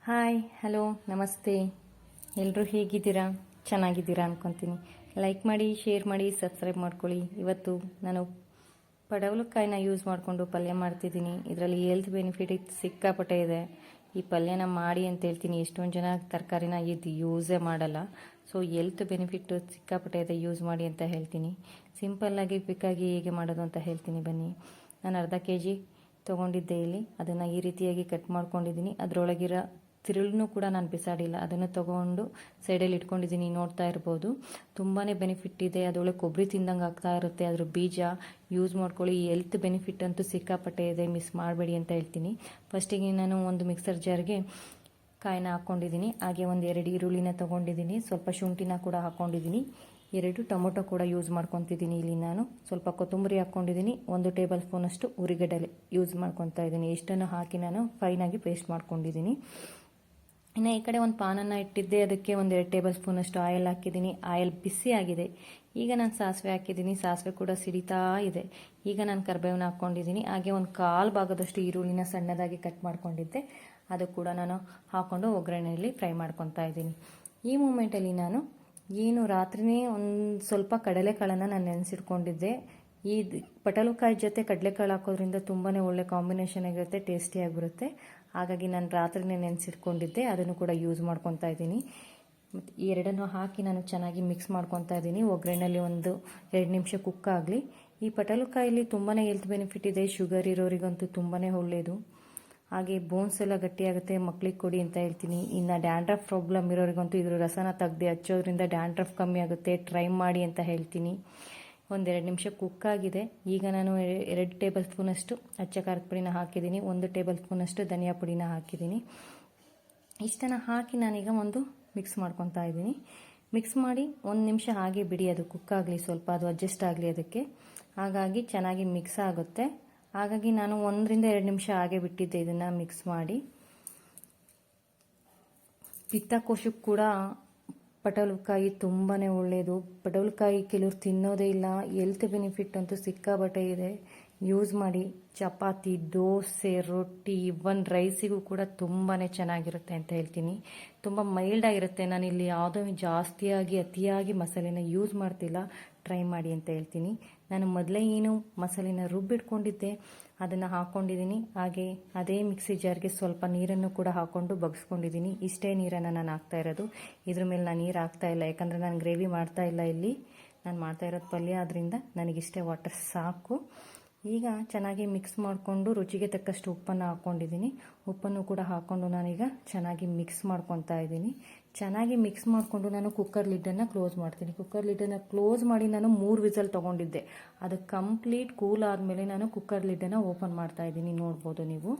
Hi hello ನಮಸ್ತೆ. ಎಲ್ಲರೂ ಹೇಗಿದ್ದೀರಾ? ಚೆನ್ನಾಗಿದ್ದೀರಾ ಅಂದ್ಕೊತೀನಿ. ಲೈಕ್ ಮಾಡಿ, ಶೇರ್ ಮಾಡಿ, ಸಬ್ಸ್ಕ್ರೈಬ್ ಮಾಡ್ಕೊಳ್ಳಿ. ಇವತ್ತು ನಾನು ಪಡವಲಕಾಯಿನ ಯೂಸ್ ಮಾಡಿಕೊಂಡು ಪಲ್ಯ ಮಾಡ್ತಿದ್ದೀನಿ. ಇದರಲ್ಲಿ ಹೆಲ್ತ್ ಬೆನಿಫಿಟ್ ಸಿಕ್ಕಾಪಟ್ಟೆ ಇದೆ. ಈ ಪಲ್ಯನ ಮಾಡಿ ಅಂತ ಹೇಳ್ತೀನಿ. ಎಷ್ಟೊಂದು ಜನ ತರಕಾರಿನ ಇದು ಯೂಸೇ ಮಾಡಲ್ಲ. ಸೊ ಹೆಲ್ತ್ ಬೆನಿಫಿಟ್ ಸಿಕ್ಕಾಪಟ್ಟೆ ಇದೆ, ಯೂಸ್ ಮಾಡಿ ಅಂತ ಹೇಳ್ತೀನಿ. ಸಿಂಪಲ್ಲಾಗಿ ಕ್ವಿಕ್ಕಾಗಿ ಹೇಗೆ ಮಾಡೋದು ಅಂತ ಹೇಳ್ತೀನಿ ಬನ್ನಿ. ನಾನು ಅರ್ಧ kg ತೊಗೊಂಡಿದ್ದೆ. ಇಲ್ಲಿ ಅದನ್ನು ಈ ರೀತಿಯಾಗಿ ಕಟ್ ಮಾಡ್ಕೊಂಡಿದ್ದೀನಿ. ಅದರೊಳಗಿರೋ ತಿರುಳನ್ನು ಕೂಡ ನಾನು ಬಿಸಾಡಿಲ್ಲ, ಅದನ್ನು ತೊಗೊಂಡು ಸೈಡಲ್ಲಿ ಇಟ್ಕೊಂಡಿದ್ದೀನಿ. ನೋಡ್ತಾ ಇರ್ಬೋದು, ತುಂಬಾ ಬೆನಿಫಿಟ್ ಇದೆ. ಅದರೊಳಗೆ ಕೊಬ್ಬರಿ ತಿಂದಂಗೆ ಆಗ್ತಾ ಇರುತ್ತೆ. ಅದ್ರ ಬೀಜ ಯೂಸ್ ಮಾಡ್ಕೊಳ್ಳಿ. ಹೆಲ್ತ್ ಬೆನಿಫಿಟ್ ಅಂತೂ ಸಿಕ್ಕಾಪಟ್ಟೆ ಇದೆ, ಮಿಸ್ ಮಾಡಬೇಡಿ ಅಂತ ಹೇಳ್ತೀನಿ. ಫಸ್ಟಿಗೆ ನಾನು ಒಂದು ಮಿಕ್ಸರ್ ಜಾರ್ಗೆ ಕಾಯಿನ ಹಾಕ್ಕೊಂಡಿದ್ದೀನಿ. ಹಾಗೆ ಒಂದು 2 ಈರುಳ್ಳಿನ ತೊಗೊಂಡಿದ್ದೀನಿ. ಸ್ವಲ್ಪ ಶುಂಠಿನ ಕೂಡ ಹಾಕ್ಕೊಂಡಿದ್ದೀನಿ. 2 ಟೊಮೊಟೊ ಕೂಡ ಯೂಸ್ ಮಾಡ್ಕೊತಿದ್ದೀನಿ. ಇಲ್ಲಿ ನಾನು ಸ್ವಲ್ಪ ಕೊತ್ತಂಬರಿ ಹಾಕ್ಕೊಂಡಿದ್ದೀನಿ. 1 ಟೇಬಲ್ ಸ್ಪೂನಷ್ಟು ಉರಿಗಡ್ಡೆ ಯೂಸ್ ಮಾಡ್ಕೊತಾ ಇದ್ದೀನಿ. ಇಷ್ಟನ್ನು ಹಾಕಿ ನಾನು ಫೈನಾಗಿ ಪೇಸ್ಟ್ ಮಾಡ್ಕೊಂಡಿದ್ದೀನಿ. ಇನ್ನು ಈ ಕಡೆ ಒಂದು ಪಾನನ್ನು ಇಟ್ಟಿದ್ದೆ. ಅದಕ್ಕೆ 1-2 ಟೇಬಲ್ ಸ್ಪೂನಷ್ಟು ಆಯಿಲ್ ಹಾಕಿದ್ದೀನಿ. ಆಯಿಲ್ ಬಿಸಿ ಆಗಿದೆ. ಈಗ ನಾನು ಸಾಸಿವೆ ಹಾಕಿದ್ದೀನಿ. ಸಾಸಿವೆ ಕೂಡ ಸಿಡಿತಾ ಇದೆ. ಈಗ ನಾನು ಕರಿಬೇವನ್ನ ಹಾಕ್ಕೊಂಡಿದ್ದೀನಿ. ಹಾಗೆ ಒಂದು 1/4 ಭಾಗದಷ್ಟು ಈರುಳ್ಳಿನ ಸಣ್ಣದಾಗಿ ಕಟ್ ಮಾಡ್ಕೊಂಡಿದ್ದೆ. ಅದು ಕೂಡ ನಾನು ಹಾಕ್ಕೊಂಡು ಒಗ್ಗರಣೆಯಲ್ಲಿ ಫ್ರೈ ಮಾಡ್ಕೊತಾ ಇದ್ದೀನಿ. ಈ ಮೂಮೆಂಟಲ್ಲಿ ನಾನು ರಾತ್ರಿನೇ ಒಂದು ಸ್ವಲ್ಪ ಕಡಲೆಕಾಳನ್ನು ನಾನು ನೆನೆಸಿಟ್ಕೊಂಡಿದ್ದೆ. ಈ ಪಟಲಕಾಯಿ ಜೊತೆ ಕಡಲೆಕಾಳು ಹಾಕೋದ್ರಿಂದ ತುಂಬಾ ಒಳ್ಳೆ ಕಾಂಬಿನೇಷನ್ ಆಗಿರುತ್ತೆ, ಟೇಸ್ಟಿಯಾಗಿರುತ್ತೆ. ಹಾಗಾಗಿ ನಾನು ರಾತ್ರಿನೇ ನೆನೆಸಿಟ್ಕೊಂಡಿದ್ದೆ. ಅದನ್ನು ಕೂಡ ಯೂಸ್ ಮಾಡ್ಕೊತಾ ಇದ್ದೀನಿ. ಮತ್ತು ಈ ಎರಡನ್ನು ಹಾಕಿ ನಾನು ಚೆನ್ನಾಗಿ ಮಿಕ್ಸ್ ಮಾಡ್ಕೊತಾ ಇದ್ದೀನಿ. ಒಗ್ಗರಣೆಯಲ್ಲಿ 1-2 ನಿಮಿಷ ಕುಕ್ ಆಗಲಿ. ಈ ಪಟಲಕಾಯಲ್ಲಿ ತುಂಬಾ ಹೆಲ್ತ್ ಬೆನಿಫಿಟ್ ಇದೆ. ಶುಗರ್ ಇರೋರಿಗಂತೂ ತುಂಬಾ ಒಳ್ಳೆಯದು. ಹಾಗೆ ಬೋನ್ಸ್ ಎಲ್ಲ ಗಟ್ಟಿಯಾಗುತ್ತೆ. ಮಕ್ಳಿಗೆ ಕೊಡಿ ಅಂತ ಹೇಳ್ತೀನಿ. ಇನ್ನು ಡ್ಯಾಂಡ್ರಫ್ ಪ್ರಾಬ್ಲಮ್ ಇರೋರಿಗಂತೂ ಇದ್ರ ರಸನ ತೆಗ್ದು ಹಚ್ಚೋದ್ರಿಂದ ಡ್ಯಾಂಡ್ರಫ್ ಕಮ್ಮಿ ಆಗುತ್ತೆ. ಟ್ರೈ ಮಾಡಿ ಅಂತ ಹೇಳ್ತೀನಿ. 1-2 ನಿಮಿಷ ಕುಕ್ ಆಗಿದೆ. ಈಗ ನಾನು 2 ಟೇಬಲ್ ಸ್ಪೂನಷ್ಟು ಅಚ್ಚ ಖಾರದ ಪುಡಿನ ಹಾಕಿದ್ದೀನಿ. 1 ಟೇಬಲ್ ಸ್ಪೂನಷ್ಟು ಧನಿಯಾ ಪುಡಿನ ಹಾಕಿದ್ದೀನಿ. ಇಷ್ಟನ್ನು ಹಾಕಿ ನಾನೀಗ ಮಿಕ್ಸ್ ಮಾಡ್ಕೊತಾ ಇದ್ದೀನಿ. ಮಿಕ್ಸ್ ಮಾಡಿ 1 ನಿಮಿಷ ಹಾಗೆ ಬಿಡಿ, ಅದು ಕುಕ್ ಆಗಲಿ, ಸ್ವಲ್ಪ ಅದು ಅಡ್ಜಸ್ಟ್ ಆಗಲಿ ಅದಕ್ಕೆ. ಹಾಗಾಗಿ ಚೆನ್ನಾಗಿ ಮಿಕ್ಸ್ ಆಗುತ್ತೆ. ಹಾಗಾಗಿ ನಾನು 1-2 ನಿಮಿಷ ಹಾಗೆ ಬಿಟ್ಟಿದ್ದೆ ಇದನ್ನು ಮಿಕ್ಸ್ ಮಾಡಿ. ಪಿತ್ತಕೋಶಕ್ಕೆ ಕೂಡ ಪಟವಲಕಾಯಿ ತುಂಬಾ ಒಳ್ಳೆಯದು. ಪಟವಲಕಾಯಿ ಕೆಲವ್ರು ತಿನ್ನೋದೇ ಇಲ್ಲ. ಹೆಲ್ತ್ ಬೆನಿಫಿಟ್ ಅಂತೂ ಸಿಕ್ಕಾಬಟ್ಟೆ ಇದೆ, ಯೂಸ್ ಮಾಡಿ. ಚಪಾತಿ, ದೋಸೆ, ರೊಟ್ಟಿ, ಇವನ್ ರೈಸಿಗೂ ಕೂಡ ತುಂಬಾ ಚೆನ್ನಾಗಿರುತ್ತೆ ಅಂತ ಹೇಳ್ತೀನಿ. ತುಂಬ ಮೈಲ್ಡಾಗಿರುತ್ತೆ. ನಾನಿಲ್ಲಿ ಯಾವುದೋ ಜಾಸ್ತಿಯಾಗಿ ಅತಿಯಾಗಿ ಮಸಾಲೆನ ಯೂಸ್ ಮಾಡ್ತಿಲ್ಲ. ಟ್ರೈ ಮಾಡಿ ಅಂತ ಹೇಳ್ತೀನಿ. ನಾನು ಮೊದಲೇ ಮಸಾಲೆನ ರುಬ್ಬಿಟ್ಕೊಂಡಿದ್ದೆ, ಅದನ್ನು ಹಾಕ್ಕೊಂಡಿದ್ದೀನಿ. ಹಾಗೆ ಅದೇ ಮಿಕ್ಸಿ ಜಾರ್ಗೆ ಸ್ವಲ್ಪ ನೀರನ್ನು ಕೂಡ ಹಾಕ್ಕೊಂಡು ಬಗ್ಸ್ಕೊಂಡಿದ್ದೀನಿ. ಇಷ್ಟೇ ನೀರನ್ನು ನಾನು ಹಾಕ್ತಾ ಇರೋದು. ಇದ್ರ ಮೇಲೆ ನಾನು ನೀರು ಹಾಕ್ತಾ ಇಲ್ಲ, ಯಾಕಂದರೆ ನಾನು ಗ್ರೇವಿ ಮಾಡ್ತಾ ಇಲ್ಲ. ಇಲ್ಲಿ ನಾನು ಮಾಡ್ತಾ ಇರೋದು ಪಲ್ಯ, ಆದ್ದರಿಂದ ನನಗಿಷ್ಟೇ ವಾಟರ್ ಸಾಕು. ಈಗ ಚೆನ್ನಾಗಿ ಮಿಕ್ಸ್ ಮಾಡಿಕೊಂಡು ರುಚಿಗೆ ತಕ್ಕಷ್ಟು ಉಪ್ಪನ್ನು ಹಾಕ್ಕೊಂಡಿದ್ದೀನಿ. ಉಪ್ಪನ್ನು ಕೂಡ ಹಾಕ್ಕೊಂಡು ನಾನೀಗ ಚೆನ್ನಾಗಿ ಮಿಕ್ಸ್ ಮಾಡ್ಕೊತಾ ಇದ್ದೀನಿ. ಚೆನ್ನಾಗಿ ಮಿಕ್ಸ್ ಮಾಡಿಕೊಂಡು ನಾನು ಕುಕ್ಕರ್ ಲಿಡ್ಡನ್ನು ಕ್ಲೋಸ್ ಮಾಡ್ತೀನಿ. ಕುಕ್ಕರ್ ಲಿಡ್ಡನ್ನು ಕ್ಲೋಸ್ ಮಾಡಿ ನಾನು 3 ವಿಸಲ್ ತೊಗೊಂಡಿದ್ದೆ. ಅದು ಕಂಪ್ಲೀಟ್ ಕೂಲ್ ಆದಮೇಲೆ ನಾನು ಕುಕ್ಕರ್ ಲಿಡ್ಡನ್ನು ಓಪನ್ ಮಾಡ್ತಾ ಇದ್ದೀನಿ. ನೋಡ್ಬೋದು ನೀವು,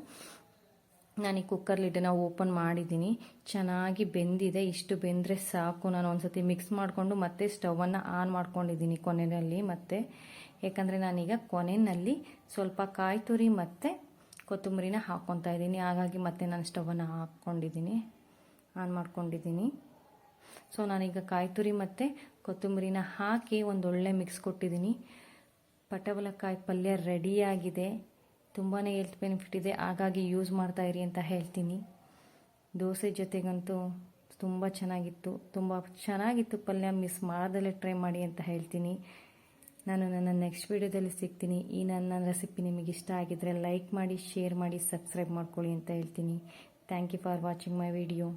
ನಾನು ಈ ಕುಕ್ಕರ್ ಲಿಡ್ಡನ್ನು ಓಪನ್ ಮಾಡಿದ್ದೀನಿ. ಚೆನ್ನಾಗಿ ಬೆಂದಿದೆ. ಇಷ್ಟು ಬೆಂದರೆ ಸಾಕು. ನಾನು ಒಂದ್ಸತಿ ಮಿಕ್ಸ್ ಮಾಡಿಕೊಂಡು ಮತ್ತೆ ಸ್ಟವನ್ನು ಆನ್ ಮಾಡ್ಕೊಂಡಿದ್ದೀನಿ ಕೊನೆಯಲ್ಲಿ. ಮತ್ತೆ ಯಾಕಂದರೆ ನಾನೀಗ ಕೊನೆಯಲ್ಲಿ ಸ್ವಲ್ಪ ಕಾಯಿ ತುರಿ ಮತ್ತು ಕೊತ್ತಂಬರಿನ ಹಾಕ್ಕೊತಾ ಇದ್ದೀನಿ. ಹಾಗಾಗಿ ಮತ್ತೆ ನಾನು ಸ್ಟವನ್ನು ಆನ್ ಮಾಡ್ಕೊಂಡಿದ್ದೀನಿ. ಸೊ ನಾನೀಗ ಕಾಯಿ ತುರಿ ಮತ್ತು ಕೊತ್ತಂಬರಿನ ಹಾಕಿ ಒಂದೊಳ್ಳೆ ಮಿಕ್ಸ್ ಕೊಟ್ಟಿದ್ದೀನಿ. ಪಟವಲಕಾಯಿ ಪಲ್ಯ ರೆಡಿಯಾಗಿದೆ. ತುಂಬಾ ಹೆಲ್ತ್ ಬೆನಿಫಿಟ್ ಇದೆ, ಹಾಗಾಗಿ ಯೂಸ್ ಮಾಡ್ತಾ ಇರಿ ಅಂತ ಹೇಳ್ತೀನಿ. ದೋಸೆ ಜೊತೆಗಂತೂ ತುಂಬ ಚೆನ್ನಾಗಿತ್ತು ಪಲ್ಯ. ಮಿಸ್ ಮಾಡದಲ್ಲೇ ಟ್ರೈ ಮಾಡಿ ಅಂತ ಹೇಳ್ತೀನಿ. ನಾನು ನನ್ನ ನೆಕ್ಸ್ಟ್ ವಿಡಿಯೋದಲ್ಲಿ ಸಿಗ್ತೀನಿ. ಈ ನನ್ನ ರೆಸಿಪಿ ನಿಮಗೆ ಇಷ್ಟ ಆಗಿದ್ದರೆ ಲೈಕ್ ಮಾಡಿ, ಶೇರ್ ಮಾಡಿ, ಸಬ್ಸ್ಕ್ರೈಬ್ ಮಾಡ್ಕೊಳ್ಳಿ ಅಂತ ಹೇಳ್ತೀನಿ. Thank you for watching my video.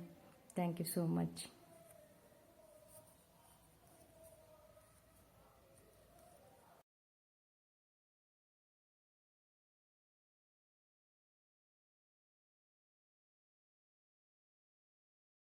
Thank you so much.